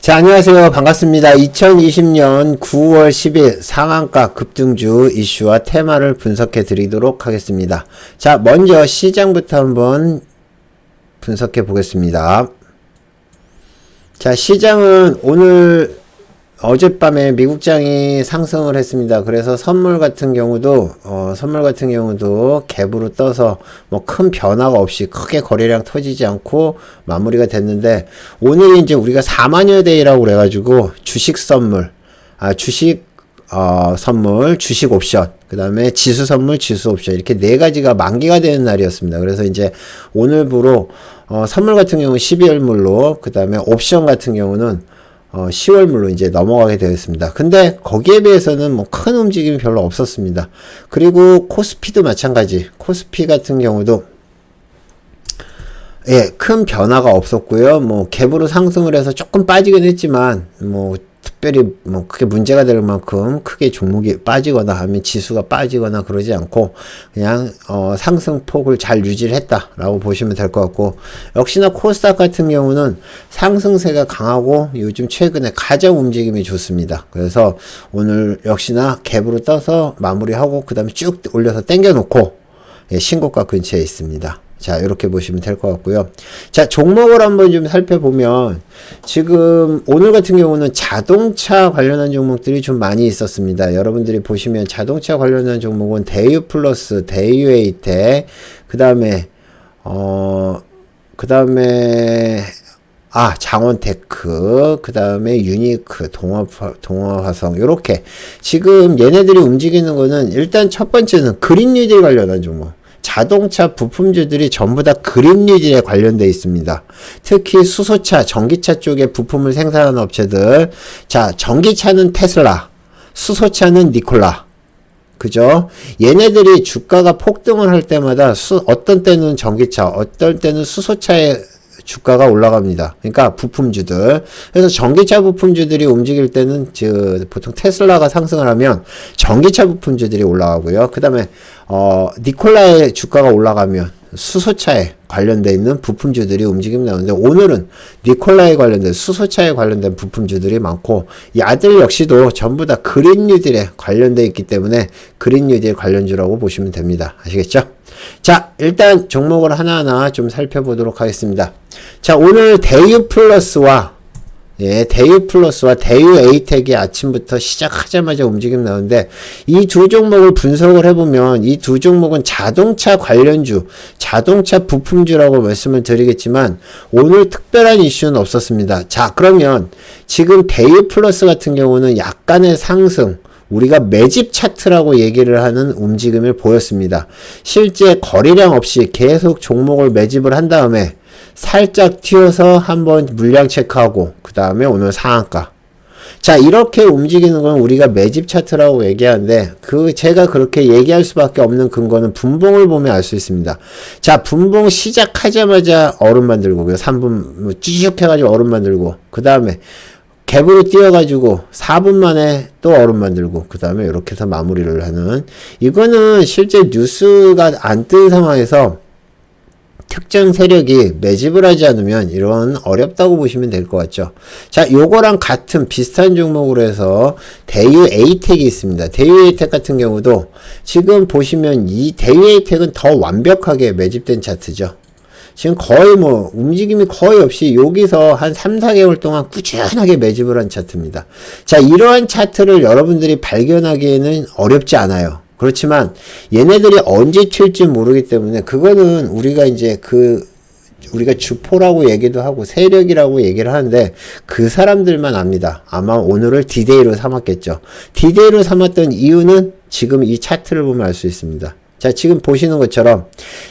자, 안녕하세요. 반갑습니다. 2020년 9월 10일 상한가 급등주 이슈와 테마를 분석해 드리도록 하겠습니다. 자, 먼저 시장부터 한번 분석해 보겠습니다. 자, 시장은 오늘 어젯밤에 미국장이 상승을 했습니다. 그래서 선물 같은 경우도 갭으로 떠서 뭐 큰 변화가 없이 크게 거래량 터지지 않고 마무리가 됐는데, 오늘이 이제 우리가 4만여 대이라고 그래가지고 주식 선물, 선물, 주식 옵션, 그 다음에 지수 선물, 지수 옵션, 이렇게 네 가지가 만기가 되는 날이었습니다. 그래서 이제 오늘부로 선물 같은 경우는 12월물로, 그 다음에 옵션 같은 경우는 10월물로 이제 넘어가게 되었습니다. 근데 거기에 비해서는 뭐 큰 움직임이 별로 없었습니다. 그리고 코스피도 마찬가지. 코스피 같은 경우도 큰 변화가 없었고요. 뭐 갭으로 상승을 해서 조금 빠지긴 했지만 뭐 특별히 뭐 크게 문제가 될 만큼 크게 종목이 빠지거나 하면 지수가 빠지거나 그러지 않고 그냥 상승폭을 잘 유지를 했다라고 보시면 될 것 같고, 역시나 코스닥 같은 경우는 상승세가 강하고 요즘 최근에 가장 움직임이 좋습니다. 그래서 오늘 역시나 갭으로 떠서 마무리하고 그 다음에 쭉 올려서 당겨 놓고 신고가 근처에 있습니다. 자, 이렇게 보시면 될 것 같고요. 자, 종목을 한번 좀 살펴보면, 지금 오늘 같은 경우는 자동차 관련한 종목들이 좀 많이 있었습니다. 여러분들이 보시면 자동차 관련한 종목은 대유 플러스, 대유 에이텍, 그 다음에 장원테크, 그 다음에 유니크, 동화화성, 요렇게 지금 얘네들이 움직이는 거는, 일단 첫 번째는 그린 뉴딜 관련한 종목. 자동차 부품주들이 전부 다 그린 뉴딜에 관련되어 있습니다. 특히 수소차, 전기차 쪽에 부품을 생산하는 업체들. 자, 전기차는 테슬라, 수소차는 니콜라. 그죠? 얘네들이 주가가 폭등을 할 때마다 어떤 때는 전기차, 어떤 때는 수소차의 주가가 올라갑니다. 그러니까 부품주들. 그래서 전기차 부품주들이 움직일 때는 보통 테슬라가 상승을 하면 전기차 부품주들이 올라가고요. 그 다음에 니콜라의 주가가 올라가면 수소차에 관련되어 있는 부품주들이 움직임 나오는데, 오늘은 니콜라에 관련된, 수소차에 관련된 부품주들이 많고, 야들 역시도 전부 다 그린 뉴딜에 관련되어 있기 때문에 그린 뉴딜 관련주라고 보시면 됩니다. 아시겠죠? 자, 일단 종목을 하나하나 좀 살펴보도록 하겠습니다. 자, 오늘 대유 플러스와 대유 에이텍이 아침부터 시작하자마자 움직임 나오는데, 이 두 종목을 분석을 해보면 이 두 종목은 자동차 관련주, 자동차 부품주라고 말씀을 드리겠지만 오늘 특별한 이슈는 없었습니다. 자, 그러면 지금 대유 플러스 같은 경우는 약간의 상승, 우리가 매집 차트라고 얘기를 하는 움직임을 보였습니다. 실제 거래량 없이 계속 종목을 매집을 한 다음에 살짝 튀어서 한번 물량 체크하고 그 다음에 오늘 상한가. 자, 이렇게 움직이는 건 우리가 매집 차트라고 얘기하는데, 제가 그렇게 얘기할 수밖에 없는 근거는 분봉을 보면 알 수 있습니다. 자, 분봉 시작하자마자 얼음 만들고 3분 쭉 해가지고 얼음 만들고, 그 다음에 갭으로 띄어가지고 4분 만에 또 얼음 만들고, 그 다음에 이렇게 해서 마무리를 하는, 이거는 실제 뉴스가 안 뜬 상황에서 특정 세력이 매집을 하지 않으면 이런 어렵다고 보시면 될 것 같죠. 자, 요거랑 같은 비슷한 종목으로 해서 대유 에이텍이 있습니다. 대유 에이텍 같은 경우도 지금 보시면 이 대유 에이텍은 더 완벽하게 매집된 차트죠. 지금 거의 움직임이 거의 없이 여기서 한 3, 4개월 동안 꾸준하게 매집을 한 차트입니다. 자, 이러한 차트를 여러분들이 발견하기에는 어렵지 않아요. 그렇지만 얘네들이 언제 튈지 모르기 때문에, 그거는 우리가 이제 우리가 주포라고 얘기도 하고 세력이라고 얘기를 하는데 그 사람들만 압니다. 아마 오늘을 디데이로 삼았겠죠. 디데이로 삼았던 이유는 지금 이 차트를 보면 알 수 있습니다. 자, 지금 보시는 것처럼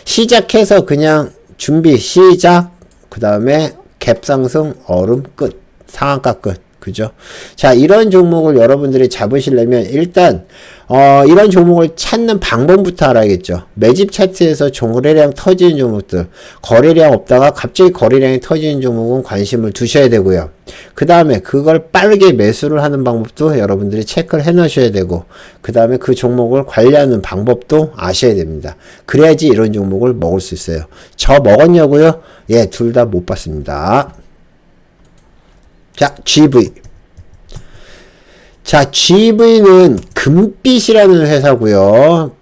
시작해서 그냥 준비 시작, 그 다음에 갭 상승, 얼음 끝, 상한가 끝. 그죠? 자, 이런 종목을 여러분들이 잡으시려면 일단 이런 종목을 찾는 방법부터 알아야겠죠. 매집 차트에서 거래량 터지는 종목들, 거래량 없다가 갑자기 거래량이 터지는 종목은 관심을 두셔야 되고요. 그 다음에 그걸 빠르게 매수를 하는 방법도 여러분들이 체크를 해 놓으셔야 되고, 그 다음에 그 종목을 관리하는 방법도 아셔야 됩니다. 그래야지 이런 종목을 먹을 수 있어요. 저 먹었냐고요? 예, 둘 다 못 봤습니다. 자, GV. 자, GV는 금빛이라는 회사고요.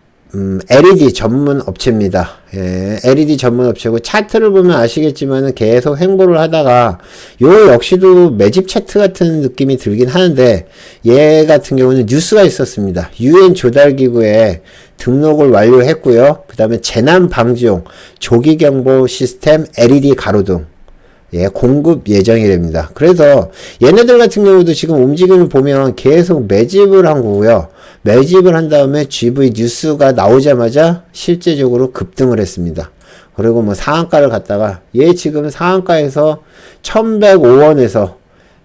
LED 전문 업체입니다. 예, LED 전문 업체고 차트를 보면 아시겠지만은 계속 횡보를 하다가 요 역시도 매집 차트 같은 느낌이 들긴 하는데 얘 같은 경우는 뉴스가 있었습니다. UN 조달기구에 등록을 완료했고요. 그 다음에 재난 방지용 조기경보 시스템 LED 가로등 예, 공급 예정이랍니다. 그래서 얘네들 같은 경우도 지금 움직임을 보면 계속 매집을 한 거고요. 매집을 한 다음에 GV 뉴스가 나오자마자 실제적으로 급등을 했습니다. 그리고 뭐 상한가를 갔다가 얘 지금 상한가에서 1105원에서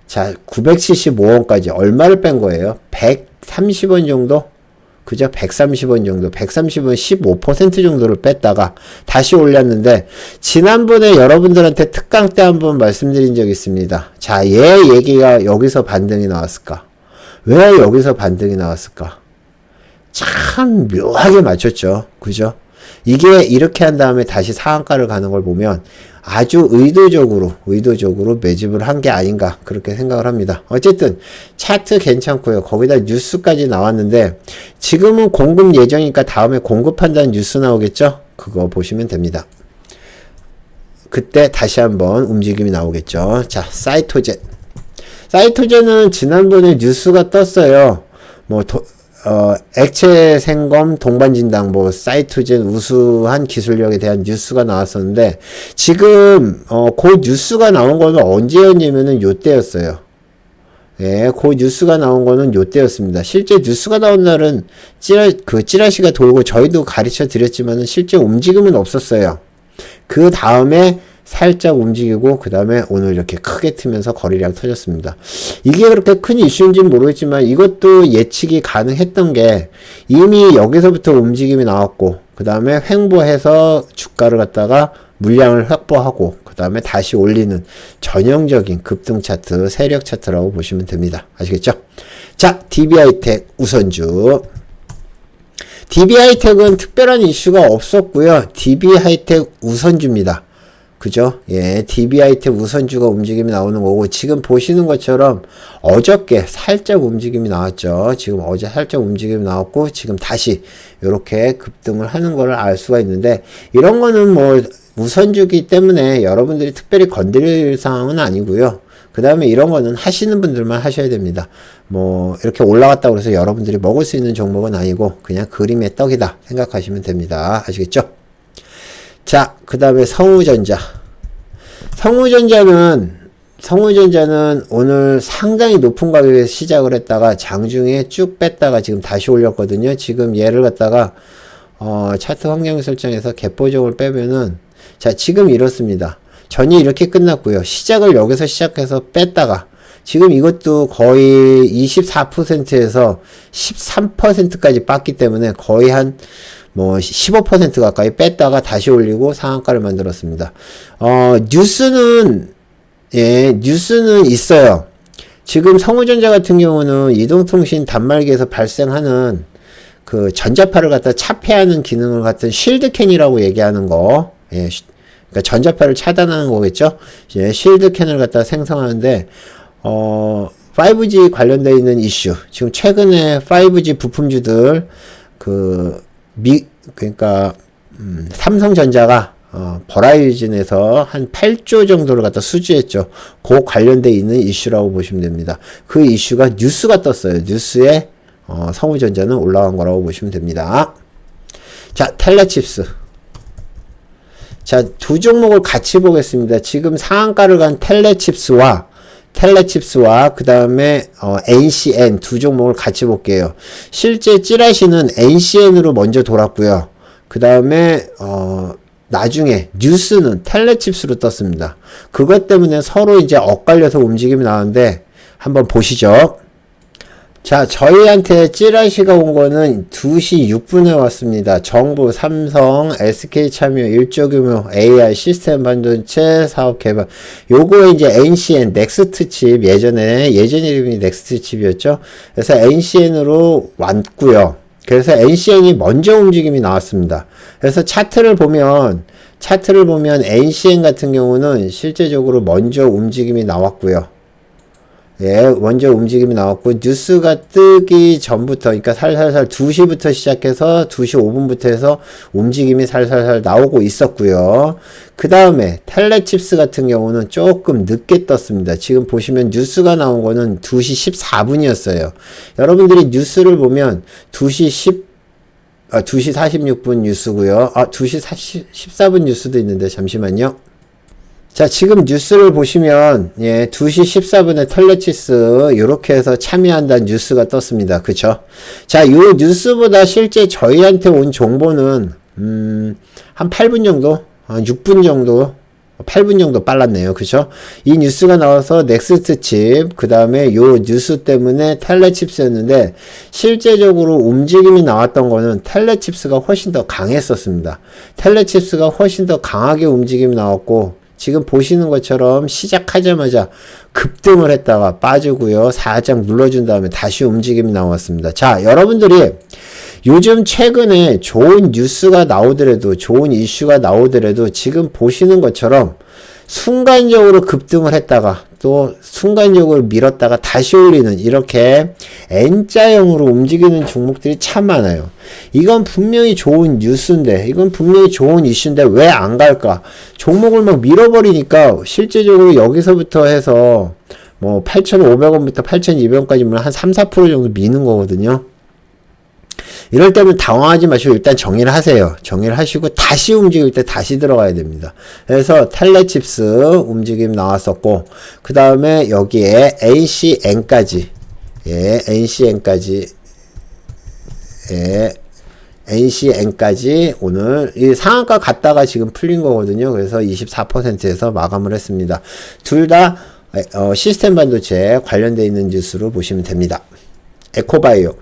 자 975원까지 얼마를 뺀 거예요? 130원 정도? 그죠? 130원 정도, 130원 15% 정도를 뺐다가 다시 올렸는데, 지난번에 여러분들한테 특강 때 한번 말씀드린 적이 있습니다. 자, 얘 얘기가 여기서 반등이 나왔을까? 왜 여기서 반등이 나왔을까? 참 묘하게 맞췄죠. 그죠? 이게 이렇게 한 다음에 다시 상한가를 가는 걸 보면 아주 의도적으로 매집을 한 게 아닌가 그렇게 생각을 합니다. 어쨌든 차트 괜찮고요. 거기다 뉴스까지 나왔는데 지금은 공급 예정이니까 다음에 공급한다는 뉴스 나오겠죠? 그거 보시면 됩니다. 그때 다시 한번 움직임이 나오겠죠. 자, 사이토젠. 사이토젠은 지난번에 뉴스가 떴어요. 액체 생검 동반진당 사이토젠 우수한 기술력에 대한 뉴스가 나왔었는데 지금 그 뉴스가 나온 거는 언제였냐면은 요때였어요. 예, 그 뉴스가 나온 거는 요때였습니다. 실제 뉴스가 나온 날은 찌라시가 돌고 저희도 가르쳐 드렸지만은 실제 움직임은 없었어요. 그 다음에 살짝 움직이고 그 다음에 오늘 이렇게 크게 트면서 거래량 터졌습니다. 이게 그렇게 큰 이슈인지는 모르겠지만 이것도 예측이 가능했던 게 이미 여기서부터 움직임이 나왔고 그 다음에 횡보해서 주가를 갖다가 물량을 확보하고 그 다음에 다시 올리는 전형적인 급등 차트, 세력 차트라고 보시면 됩니다. 아시겠죠? 자, DB하이텍 우선주. DB하이텍은 특별한 이슈가 없었고요. DB하이텍 우선주입니다. 그죠? 예, DB하이텍 우선주가 움직임이 나오는 거고, 지금 보시는 것처럼 어저께 살짝 움직임이 나왔죠. 지금 어제 살짝 움직임이 나왔고, 지금 다시 이렇게 급등을 하는 걸 알 수가 있는데, 이런 거는 우선주기 때문에 여러분들이 특별히 건드릴 상황은 아니고요. 그 다음에 이런 거는 하시는 분들만 하셔야 됩니다. 이렇게 올라갔다고 해서 여러분들이 먹을 수 있는 종목은 아니고, 그냥 그림의 떡이다 생각하시면 됩니다. 아시겠죠? 자, 그 다음에 성우전자. 성우전자는 오늘 상당히 높은 가격에서 시작을 했다가 장중에 쭉 뺐다가 지금 다시 올렸거든요. 지금 얘를 갖다가 차트 환경 설정에서 갭보정을 빼면은 자, 지금 이렇습니다. 전이 이렇게 끝났고요. 시작을 여기서 시작해서 뺐다가 지금 이것도 거의 24%에서 13%까지 빠졌기 때문에 거의 한 15% 가까이 뺐다가 다시 올리고 상한가를 만들었습니다. 뉴스는 있어요. 지금 성우전자 같은 경우는 이동통신 단말기에서 발생하는 그 전자파를 갖다 차폐하는 기능을 갖다 쉴드캔이라고 얘기하는 거. 예, 그러니까 전자파를 차단하는 거겠죠? 예, 쉴드캔을 갖다 생성하는데, 5G 관련되어 있는 이슈. 지금 최근에 5G 부품주들, 삼성전자가 버라이즌에서 한 8조 정도를 갖다 수주했죠. 그 관련돼 있는 이슈라고 보시면 됩니다. 그 이슈가 뉴스가 떴어요. 뉴스에 성우전자는 올라간 거라고 보시면 됩니다. 자, 텔레칩스. 자, 두 종목을 같이 보겠습니다. 지금 상한가를 간 텔레칩스와 그 다음에 NCN 두 종목을 같이 볼게요. 실제 찌라시는 NCN으로 먼저 돌았고요. 그 다음에 나중에 뉴스는 텔레칩스로 떴습니다. 그것 때문에 서로 이제 엇갈려서 움직임이 나오는데 한번 보시죠. 자, 저희한테 찌라시가 온 거는 2시 6분에 왔습니다. 정부, 삼성, SK 참여, 1조 규모, AI, 시스템 반도체, 사업 개발. 요거에 이제 NCN, 넥스트 칩, 예전 이름이 넥스트 칩이었죠. 그래서 NCN으로 왔고요. 그래서 NCN이 먼저 움직임이 나왔습니다. 그래서 차트를 보면 NCN 같은 경우는 실제적으로 먼저 움직임이 나왔고요. 예, 먼저 움직임이 나왔고, 뉴스가 뜨기 전부터, 그러니까 살살살 2시부터 시작해서 2시 5분부터 해서 움직임이 살살살 나오고 있었고요. 그 다음에 텔레칩스 같은 경우는 조금 늦게 떴습니다. 지금 보시면 뉴스가 나온 거는 2시 14분이었어요. 여러분들이 뉴스를 보면 2시 46분 뉴스고요. 2시 14분 뉴스도 있는데, 잠시만요. 자, 지금 뉴스를 보시면, 예, 2시 14분에 텔레치스, 요렇게 해서 참여한다는 뉴스가 떴습니다. 그쵸? 자, 요 뉴스보다 실제 저희한테 온 정보는, 한 8분 정도? 6분 정도? 8분 정도 빨랐네요. 그쵸? 이 뉴스가 나와서 넥스트 칩, 그 다음에 요 뉴스 때문에 텔레칩스였는데, 실제적으로 움직임이 나왔던 거는 텔레칩스가 훨씬 더 강했었습니다. 텔레칩스가 훨씬 더 강하게 움직임이 나왔고, 지금 보시는 것처럼 시작하자마자 급등을 했다가 빠지고요. 살짝 눌러준 다음에 다시 움직임이 나왔습니다. 자, 여러분들이 요즘 최근에 좋은 뉴스가 나오더라도, 좋은 이슈가 나오더라도 지금 보시는 것처럼 순간적으로 급등을 했다가 또 순간적으로 밀었다가 다시 올리는, 이렇게 N자형으로 움직이는 종목들이 참 많아요. 이건 분명히 좋은 뉴스인데, 이건 분명히 좋은 이슈인데 왜 안 갈까? 종목을 막 밀어버리니까 실제적으로 여기서부터 해서 뭐 8,500원부터 8,200원까지 한 3, 4% 정도 미는 거거든요. 이럴 때는 당황하지 마시고 일단 정리를 하세요. 정리를 하시고 다시 움직일 때 다시 들어가야 됩니다. 그래서 텔레칩스 움직임 나왔었고, 그 다음에 여기에 NCN까지, 예, NCN까지, 예, NCN까지 오늘 이 상한가 갔다가 지금 풀린 거거든요. 그래서 24%에서 마감을 했습니다. 둘 다 시스템 반도체 관련되어 있는 뉴스로 보시면 됩니다. 에코바이오.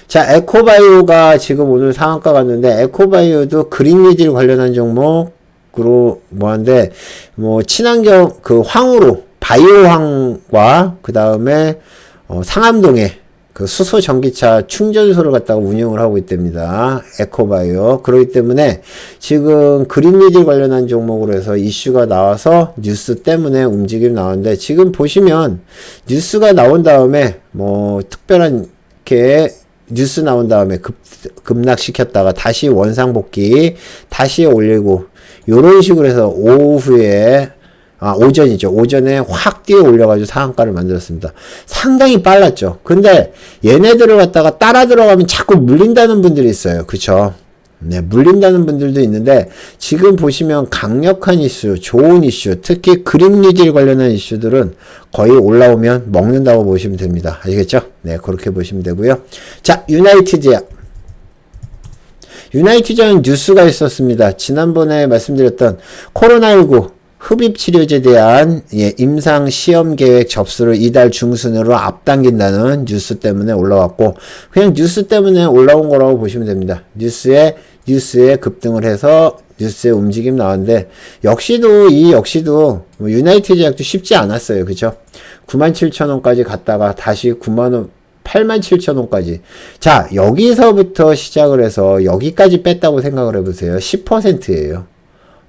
자, 에코바이오가 지금 오늘 상한가 갔는데, 에코바이오도 그린리딜 관련한 종목으로 뭐한데, 뭐 친환경 그 황으로 바이오황과 그 다음에 상암동에 그 수소 전기차 충전소를 갖다가 운영을 하고 있답니다. 에코바이오. 그렇기 때문에 지금 그린리딜 관련한 종목으로 해서 이슈가 나와서 뉴스 때문에 움직임이 나오는데, 지금 보시면 뉴스가 나온 다음에 뭐 특별한 게 뉴스 나온 다음에 급락시켰다가 다시 원상복귀, 다시 올리고, 요런 식으로 해서 오후에, 오전이죠. 오전에 확 뛰어 올려가지고 상한가를 만들었습니다. 상당히 빨랐죠. 근데 얘네들을 갖다가 따라 들어가면 자꾸 물린다는 분들이 있어요. 그쵸? 네, 물린다는 분들도 있는데, 지금 보시면 강력한 이슈, 좋은 이슈, 특히 그린리딜 관련한 이슈들은 거의 올라오면 먹는다고 보시면 됩니다. 아시겠죠? 네, 그렇게 보시면 되고요. 자, 유나이티제약. 유나이티제약은 뉴스가 있었습니다. 지난번에 말씀드렸던 코로나19 흡입치료제에 대한 임상 시험 계획 접수를 이달 중순으로 앞당긴다는 뉴스 때문에 올라왔고, 그냥 뉴스 때문에 올라온 거라고 보시면 됩니다. 뉴스에 급등을 해서 뉴스에 움직임 나왔는데, 이 역시도 뭐 유나이티드 제약도 쉽지 않았어요. 그쵸? 97,000원까지 갔다가 다시 87,000원까지. 자, 여기서부터 시작을 해서 여기까지 뺐다고 생각을 해보세요. 10%예요.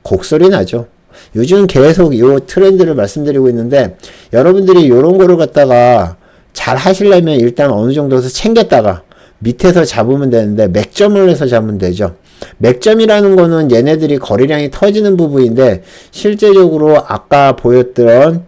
곡소리 나죠? 요즘 계속 요 트렌드를 말씀드리고 있는데, 여러분들이 요런 거를 갖다가 잘 하시려면 일단 어느 정도에서 챙겼다가 밑에서 잡으면 되는데, 맥점을 해서 잡으면 되죠. 맥점이라는 거는 얘네들이 거래량이 터지는 부분인데, 실제적으로 아까 보였던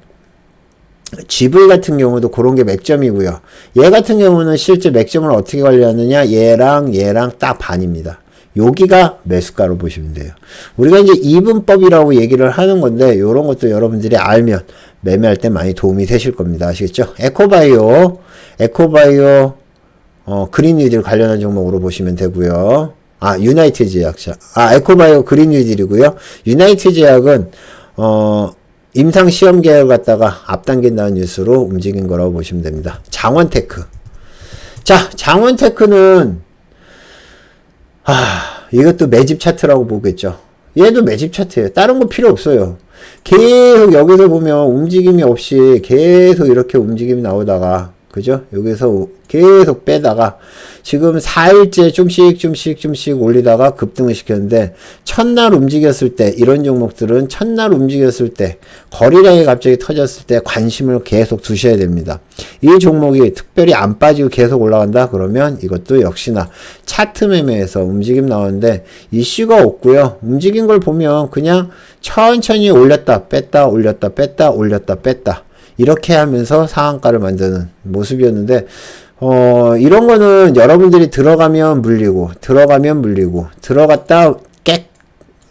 GV 같은 경우도 그런 게 맥점이고요. 얘 같은 경우는 실제 맥점을 어떻게 관리하느냐, 얘랑 딱 반입니다. 여기가 매수가로 보시면 돼요. 우리가 이제 이분법이라고 얘기를 하는 건데, 요런 것도 여러분들이 알면 매매할 때 많이 도움이 되실 겁니다. 아시겠죠? 에코바이오 그린뉴딜 관련한 종목으로 보시면 되고요. 유나이티드 제약사. 에코바이오 그린뉴딜이고요. 유나이티드 제약은 임상 시험 계획을 갖다가 앞당긴다는 뉴스로 움직인 거라고 보시면 됩니다. 장원테크. 자, 장원테크는 이것도 매집 차트라고 보겠죠. 얘도 매집 차트예요. 다른 거 필요 없어요. 계속 여기서 보면 움직임이 없이 계속 이렇게 움직임이 나오다가, 그죠? 여기서 계속 빼다가 지금 4일째 좀씩 올리다가 급등을 시켰는데 첫날 움직였을 때 이런 종목들은 첫날 움직였을 때 거래량이 갑자기 터졌을 때 관심을 계속 두셔야 됩니다. 이 종목이 특별히 안 빠지고 계속 올라간다 그러면 이것도 역시나 차트 매매에서 움직임 나오는데 이슈가 없고요. 움직인 걸 보면 그냥 천천히 올렸다 뺐다 올렸다 뺐다 올렸다 뺐다 이렇게 하면서 상한가를 만드는 모습이었는데 이런 거는 여러분들이 들어가면 물리고 들어갔다 깨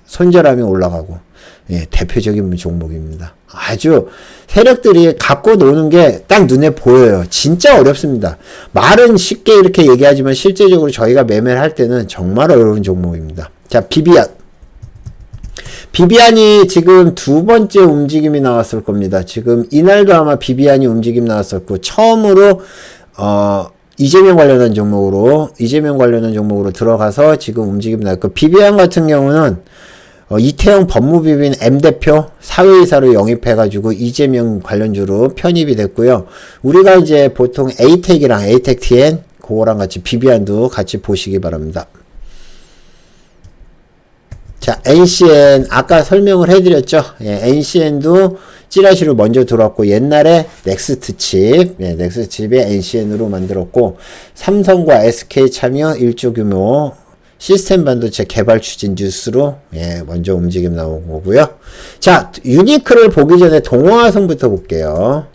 손절하면 올라가고 예, 대표적인 종목입니다. 아주 세력들이 갖고 노는 게 딱 눈에 보여요. 진짜 어렵습니다. 말은 쉽게 이렇게 얘기하지만 실제적으로 저희가 매매를 할 때는 정말 어려운 종목입니다. 자, 비비안이 지금 두 번째 움직임이 나왔을 겁니다. 지금 이날도 아마 비비안이 움직임 나왔었고 처음으로 이재명 관련한 종목으로 들어가서 지금 움직임 나왔고 비비안 같은 경우는 이태영 법무법인 M대표 사회이사로 영입해가지고 이재명 관련주로 편입이 됐고요. 우리가 이제 보통 에이텍이랑 에이텍TN 그거랑 같이 비비안도 같이 보시기 바랍니다. 자, NCN 아까 설명을 해드렸죠. 예, NCN도 찌라시로 먼저 들어왔고 옛날에 넥스트칩, 넥스트칩의 NCN으로 만들었고 삼성과 SK 참여 1조 규모 시스템 반도체 개발 추진 뉴스로 먼저 움직임 나온 거고요. 자, 유니크를 보기 전에 동화화성부터 볼게요.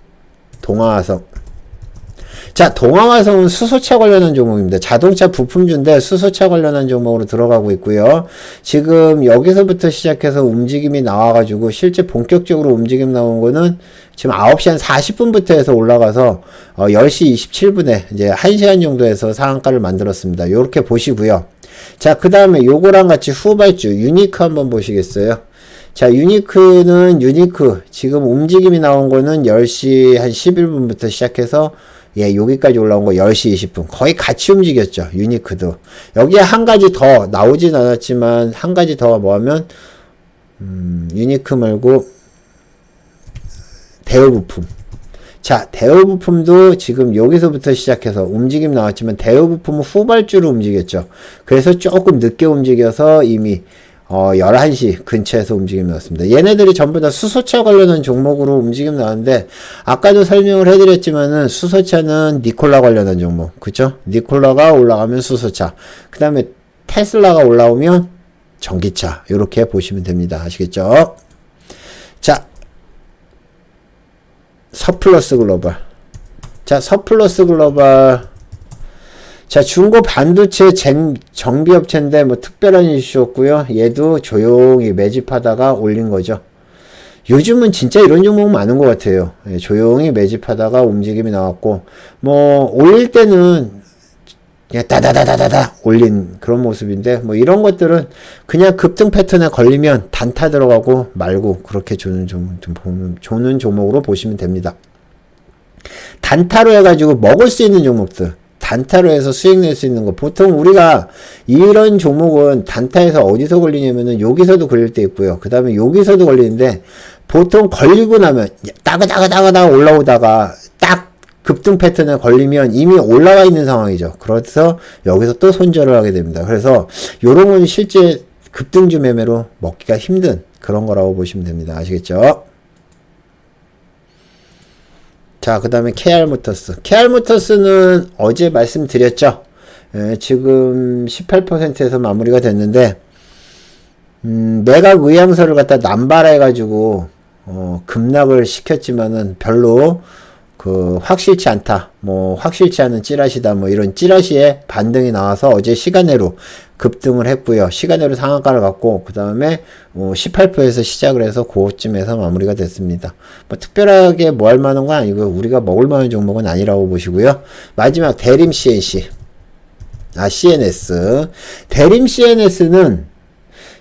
자, 동화화성은 수소차 관련한 종목입니다. 자동차 부품주인데 수소차 관련한 종목으로 들어가고 있고요. 지금 여기서부터 시작해서 움직임이 나와가지고 실제 본격적으로 움직임 나온 거는 지금 9시 한 40분부터 해서 올라가서 10시 27분에 이제 1시간 정도에서 상한가를 만들었습니다. 요렇게 보시고요. 자, 그 다음에 요거랑 같이 후발주 유니크 한번 보시겠어요? 자, 유니크 지금 움직임이 나온 거는 10시 한 11분부터 시작해서 여기까지 올라온 거 10시 20분. 거의 같이 움직였죠. 유니크도. 여기에 한 가지 더 나오진 않았지만, 한 가지 더 뭐하면, 유니크 말고, 대우부품. 자, 대우부품도 지금 여기서부터 시작해서 움직임 나왔지만, 대우부품은 후발주로 움직였죠. 그래서 조금 늦게 움직여서 이미 11시 근처에서 움직임 나왔습니다. 얘네들이 전부 다 수소차 관련한 종목으로 움직임 나왔는데, 아까도 설명을 해드렸지만은, 수소차는 니콜라 관련한 종목. 그쵸? 니콜라가 올라가면 수소차. 그 다음에 테슬라가 올라오면 전기차. 요렇게 보시면 됩니다. 아시겠죠? 자, 서플러스 글로벌. 자, 중고 반도체 정비업체인데 뭐 특별한 이슈였고요. 얘도 조용히 매집하다가 올린 거죠. 요즘은 진짜 이런 종목 많은 것 같아요. 조용히 매집하다가 움직임이 나왔고, 뭐 올릴 때는 그냥 따다다다다다 올린 그런 모습인데, 뭐 이런 것들은 그냥 급등 패턴에 걸리면 단타 들어가고 말고 그렇게 조는 종목으로 보시면 됩니다. 단타로 해가지고 먹을 수 있는 종목들. 단타로 해서 수익 낼 수 있는 거. 보통 우리가 이런 종목은 단타에서 어디서 걸리냐면은 여기서도 걸릴 때 있고요. 그 다음에 여기서도 걸리는데 보통 걸리고 나면 따가다가 올라오다가 딱 급등 패턴에 걸리면 이미 올라와 있는 상황이죠. 그래서 여기서 또 손절을 하게 됩니다. 그래서 요런 건 실제 급등주 매매로 먹기가 힘든 그런 거라고 보시면 됩니다. 아시겠죠? 자, 그 다음에 KR모터스는 어제 말씀드렸죠. 지금 18%에서 마무리가 됐는데, 매각 의향서를 갖다 남발해가지고, 급락을 시켰지만은 별로, 확실치 않다. 확실치 않은 찌라시다. 이런 찌라시에 반등이 나와서 어제 시간외로 급등을 했고요. 시간외로 상한가를 갖고, 그 다음에 18%에서 시작을 해서 그쯤에서 마무리가 됐습니다. 특별하게 뭐 할 만한 건 아니고, 우리가 먹을 만한 종목은 아니라고 보시고요. 마지막, 대림 CNC. CNS. 대림 CNS는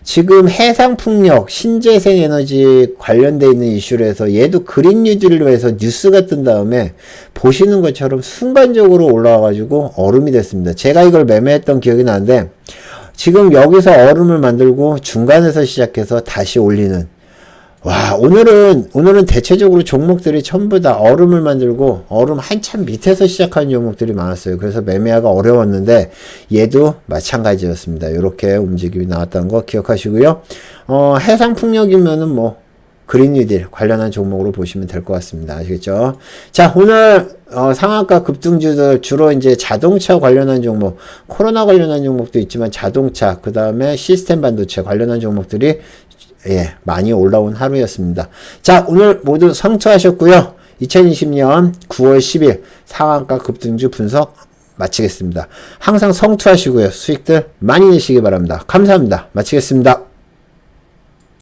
지금 해상풍력, 신재생에너지 관련돼 있는 이슈로 해서 얘도 그린 뉴딜로 해서 뉴스가 뜬 다음에 보시는 것처럼 순간적으로 올라와가지고 얼음이 됐습니다. 제가 이걸 매매했던 기억이 나는데 지금 여기서 얼음을 만들고 중간에서 시작해서 다시 올리는 와, 오늘은 대체적으로 종목들이 전부 다 얼음을 만들고 얼음 한참 밑에서 시작하는 종목들이 많았어요. 그래서 매매하기가 어려웠는데 얘도 마찬가지였습니다. 이렇게 움직임이 나왔다는 거 기억하시고요. 해상풍력이면은 뭐 그린뉴딜 관련한 종목으로 보시면 될 것 같습니다. 아시겠죠? 자, 오늘 상한가 급등주들 주로 이제 자동차 관련한 종목, 코로나 관련한 종목도 있지만 자동차, 그 다음에 시스템 반도체 관련한 종목들이 많이 올라온 하루였습니다. 자, 오늘 모두 성투하셨고요. 2020년 9월 10일 상한가 급등주 분석 마치겠습니다. 항상 성투하시고요. 수익들 많이 내시기 바랍니다. 감사합니다. 마치겠습니다.